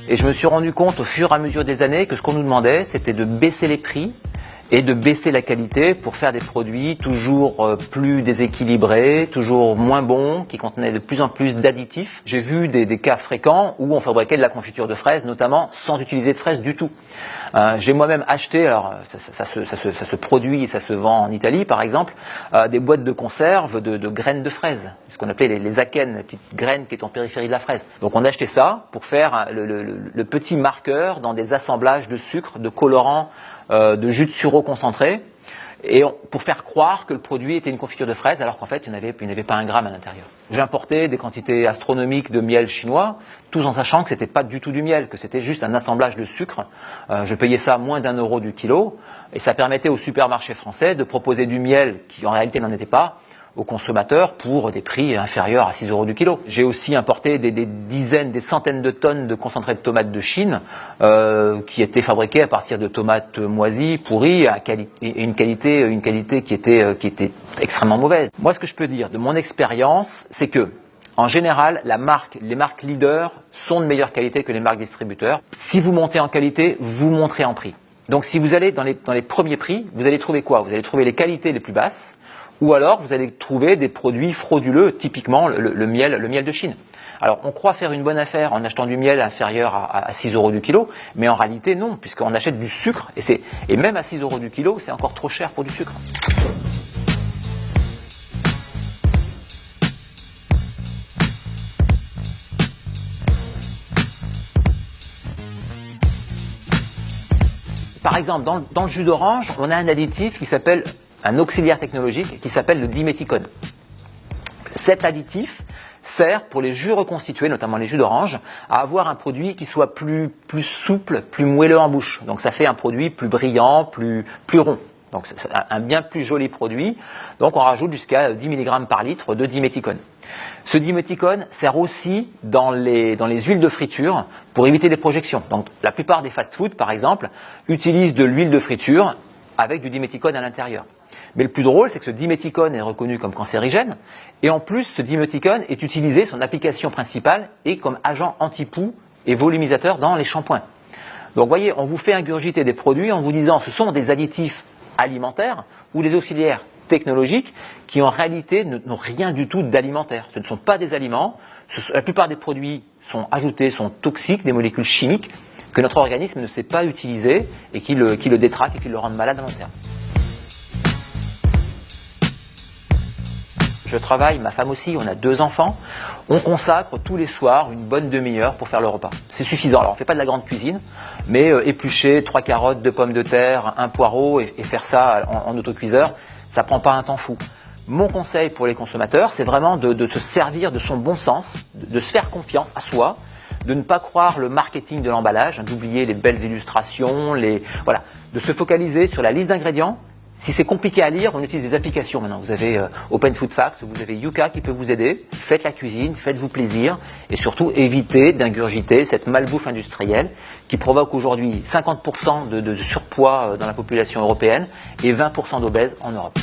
Et je me suis rendu compte au fur et à mesure des années que ce qu'on nous demandait, c'était de baisser les prix et de baisser la qualité pour faire des produits toujours plus déséquilibrés, toujours moins bons, qui contenaient de plus en plus d'additifs. J'ai vu des cas fréquents où on fabriquait de la confiture de fraises, notamment sans utiliser de fraises du tout. J'ai moi-même acheté, alors ça se produit et ça se vend en Italie par exemple, des boîtes de conserve de graines de fraises, ce qu'on appelait les akènes, les petites graines qui étaient en périphérie de la fraise. Donc on a acheté ça pour faire le petit marqueur dans des assemblages de sucre, de colorants, de jus de sureau concentré, et pour faire croire que le produit était une confiture de fraises, alors qu'en fait il n'y avait pas un gramme à l'intérieur. J'ai importé des quantités astronomiques de miel chinois, tout en sachant que c'était pas du tout du miel, que c'était juste un assemblage de sucre. Je payais ça moins d'1 € du kilo, et ça permettait aux supermarchés français de proposer du miel qui en réalité n'en était pas aux consommateurs pour des prix inférieurs à 6 € du kilo. J'ai aussi importé des dizaines, des centaines de tonnes de concentré de tomates de Chine qui étaient fabriquées à partir de tomates moisies, pourries, et une qualité qui était extrêmement mauvaise. Moi, ce que je peux dire de mon expérience, c'est que en général, les marques leaders sont de meilleure qualité que les marques distributeurs. Si vous montez en qualité, vous monterez en prix. Donc si vous allez dans les premiers prix, vous allez trouver quoi? Vous allez trouver les qualités les plus basses, ou alors vous allez trouver des produits frauduleux, typiquement le miel de Chine. Alors on croit faire une bonne affaire en achetant du miel inférieur à 6 € du kilo, mais en réalité non, puisqu'on achète du sucre, et même à 6 € du kilo, c'est encore trop cher pour du sucre. Par exemple, dans le jus d'orange, on a un additif qui s'appelle un auxiliaire technologique qui s'appelle le diméthicone. Cet additif sert pour les jus reconstitués, notamment les jus d'orange, à avoir un produit qui soit plus souple, plus moelleux en bouche. Donc ça fait un produit plus brillant, plus rond. Donc c'est un bien plus joli produit. Donc on rajoute jusqu'à 10 mg par litre de diméthicone. Ce diméthicone sert aussi dans les huiles de friture pour éviter les projections. Donc la plupart des fast-food, par exemple, utilisent de l'huile de friture avec du diméthicone à l'intérieur. Mais le plus drôle, c'est que ce diméthicone est reconnu comme cancérigène, et en plus, ce diméthicone est utilisé, son application principale est comme agent anti-poux et volumisateur dans les shampoings. Donc, vous voyez, on vous fait ingurgiter des produits en vous disant ce sont des additifs alimentaires ou des auxiliaires technologiques qui en réalité n'ont rien du tout d'alimentaire. Ce ne sont pas des aliments, la plupart des produits sont ajoutés, sont toxiques, des molécules chimiques que notre organisme ne sait pas utiliser et qui le détraquent et qui le rendent malade à long terme. Je travaille, ma femme aussi, on a 2 enfants. On consacre tous les soirs une bonne demi-heure pour faire le repas. C'est suffisant. Alors on ne fait pas de la grande cuisine, mais éplucher 3 carottes, 2 pommes de terre, 1 poireau et faire ça en autocuiseur, ça prend pas un temps fou. Mon conseil pour les consommateurs, c'est vraiment de se servir de son bon sens, de se faire confiance à soi, de ne pas croire le marketing de l'emballage, d'oublier les belles illustrations, de se focaliser sur la liste d'ingrédients. Si c'est compliqué à lire, on utilise des applications maintenant. Vous avez Open Food Facts, vous avez Yuka qui peut vous aider. Faites la cuisine, faites-vous plaisir et surtout évitez d'ingurgiter cette malbouffe industrielle qui provoque aujourd'hui 50% de surpoids dans la population européenne et 20% d'obèses en Europe.